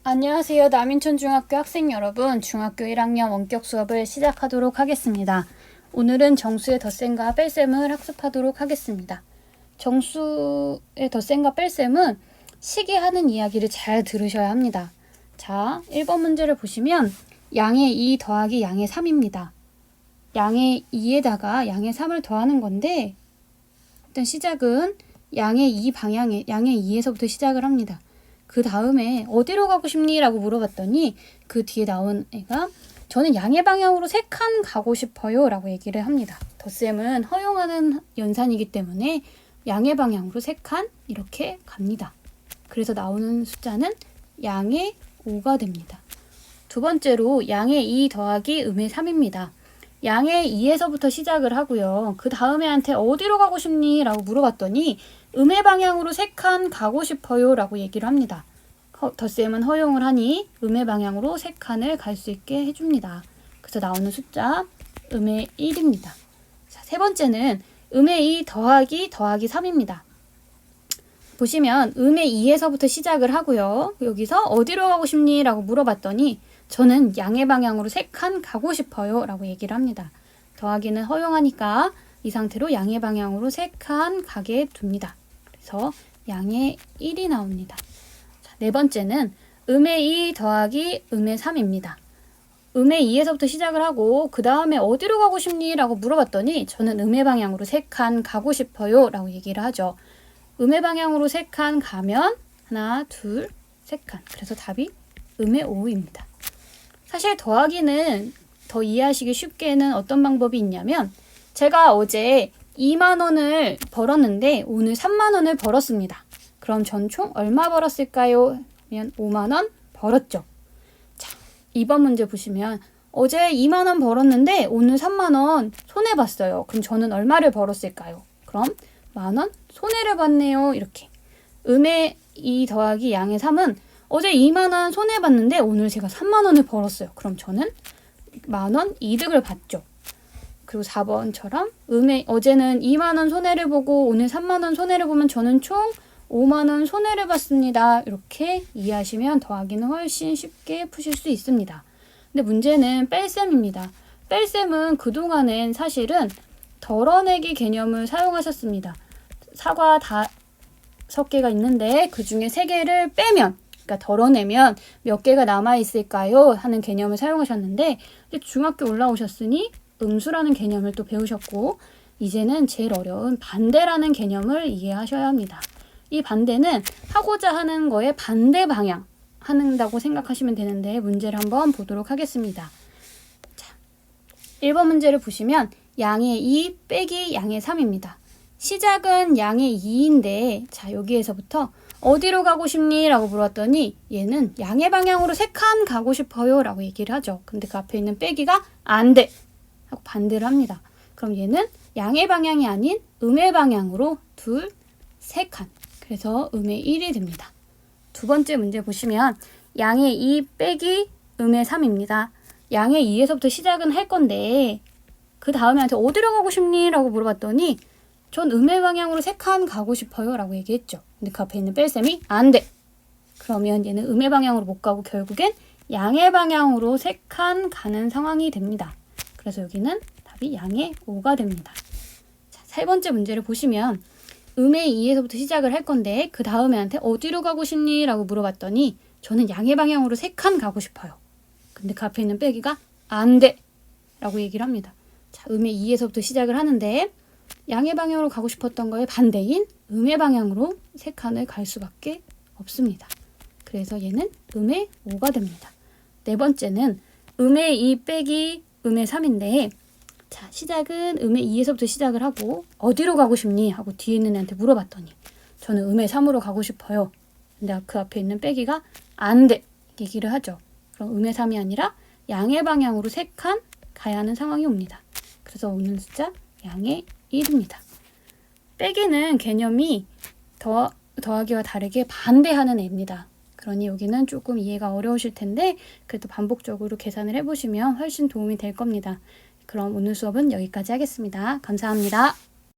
안녕하세요. 남인촌중학교 학생 여러분, 중학교 1학년 원격 수업을 시작하도록 하겠습니다. 오늘은 정수의 덧셈과 뺄셈을 학습하도록 하겠습니다. 정수의 덧셈과 뺄셈은 시기하는 이야기를 잘 들으셔야 합니다. 자, 1번 문제를 보시면 양의 2 더하기 양의 3입니다. 양의 2에다가 양의 3을 더하는 건데 일단 시작은 양의 2 방향에 양의 2에서부터 시작을 합니다. 그 다음에 어디로 가고 싶니? 라고 물어봤더니 그 뒤에 나온 애가 저는 양의 방향으로 3칸 가고 싶어요 라고 얘기를 합니다. 덧셈은 허용하는 연산이기 때문에 양의 방향으로 3칸 이렇게 갑니다. 그래서 나오는 숫자는 양의 5가 됩니다. 두 번째로 양의 2 더하기 음의 3입니다. 양의 2에서부터 시작을 하고요. 그 다음에 한테 어디로 가고 싶니? 라고 물어봤더니 음의 방향으로 3칸 가고 싶어요 라고 얘기를 합니다. 덧셈은 허용을 하니 음의 방향으로 3칸을 갈 수 있게 해줍니다. 그래서 나오는 숫자 음의 1입니다. 자, 세 번째는 음의 2 더하기 3입니다. 보시면 음의 2에서부터 시작을 하고요. 여기서 어디로 가고 싶니? 라고 물어봤더니 저는 양의 방향으로 3칸 가고 싶어요 라고 얘기를 합니다. 더하기는 허용하니까 이 상태로 양의 방향으로 3칸 가게 둡니다. 그래서 양의 1이 나옵니다. 자, 네 번째는 음의 2 더하기 음의 3입니다. 음의 2에서부터 시작을 하고 그 다음에 어디로 가고 싶니? 라고 물어봤더니 저는 음의 방향으로 3칸 가고 싶어요 라고 얘기를 하죠. 음의 방향으로 3칸 가면 하나, 둘, 3칸. 그래서 답이 음의 5입니다. 사실 더하기는 더 이해하시기 쉽게는 어떤 방법이 있냐면 제가 어제 2만 원을 벌었는데 오늘 3만 원을 벌었습니다. 그럼 전 총 얼마 벌었을까요? 하면 5만 원 벌었죠. 자, 2번 문제 보시면 어제 2만 원 벌었는데 오늘 3만 원 손해봤어요. 그럼 저는 얼마를 벌었을까요? 그럼 만 원 손해를 봤네요. 이렇게. 음의 2 더하기 양의 3은 어제 2만 원 손해봤는데 오늘 제가 3만 원을 벌었어요. 그럼 저는 만 원 이득을 봤죠. 그리고 4번처럼 어제는 2만 원 손해를 보고 오늘 3만 원 손해를 보면 저는 총 5만 원 손해를 봤습니다. 이렇게 이해하시면 더하기는 훨씬 쉽게 푸실 수 있습니다. 근데 문제는 뺄셈입니다. 뺄셈은 그동안엔 사실은 덜어내기 개념을 사용하셨습니다. 사과 5개가 있는데 그 중에 3개를 빼면 그러니까 덜어내면 몇 개가 남아있을까요? 하는 개념을 사용하셨는데 이제 중학교 올라오셨으니 음수라는 개념을 또 배우셨고 이제는 제일 어려운 반대라는 개념을 이해하셔야 합니다. 이 반대는 하고자 하는 거에 반대 방향 한다고 생각하시면 되는데 문제를 한번 보도록 하겠습니다. 자, 1번 문제를 보시면 양의 2 빼기 양의 3입니다. 시작은 양의 2인데 자 여기에서부터 어디로 가고 싶니? 라고 물어봤더니 얘는 양의 방향으로 3칸 가고 싶어요 라고 얘기를 하죠. 근데 그 앞에 있는 빼기가 안 돼! 하고 반대를 합니다. 그럼 얘는 양의 방향이 아닌 음의 방향으로 2, 3칸. 그래서 음의 1이 됩니다. 두 번째 문제 보시면 양의 2 빼기 음의 3입니다. 양의 2에서부터 시작은 할 건데 그 다음에 한테 어디로 가고 싶니? 라고 물어봤더니 전 음의 방향으로 3칸 가고 싶어요 라고 얘기했죠. 근데 그 앞에 있는 뺄셈이 안 돼. 그러면 얘는 음의 방향으로 못 가고 결국엔 양의 방향으로 3칸 가는 상황이 됩니다. 그래서 여기는 답이 양의 5가 됩니다. 자, 세 번째 문제를 보시면 음의 2에서부터 시작을 할 건데 그 다음에 한테 어디로 가고 싶니? 라고 물어봤더니 저는 양의 방향으로 3칸 가고 싶어요. 근데 그 앞에 있는 빼기가 안 돼. 라고 얘기를 합니다. 자, 음의 2에서부터 시작을 하는데 양의 방향으로 가고 싶었던 거에 반대인 음의 방향으로 3칸을 갈 수밖에 없습니다. 그래서 얘는 음의 5가 됩니다. 네 번째는 음의 2 빼기 음의 3인데 자 시작은 음의 2에서부터 시작을 하고 어디로 가고 싶니? 하고 뒤에 있는 애한테 물어봤더니 저는 음의 3으로 가고 싶어요. 근데 그 앞에 있는 빼기가 안 돼. 얘기를 하죠. 그럼 음의 3이 아니라 양의 방향으로 3칸 가야 하는 상황이 옵니다. 그래서 오는 숫자 양의 1입니다. 빼기는 개념이 더하기와 다르게 반대하는 애입니다. 그러니 여기는 조금 이해가 어려우실 텐데 그래도 반복적으로 계산을 해보시면 훨씬 도움이 될 겁니다. 그럼 오늘 수업은 여기까지 하겠습니다. 감사합니다.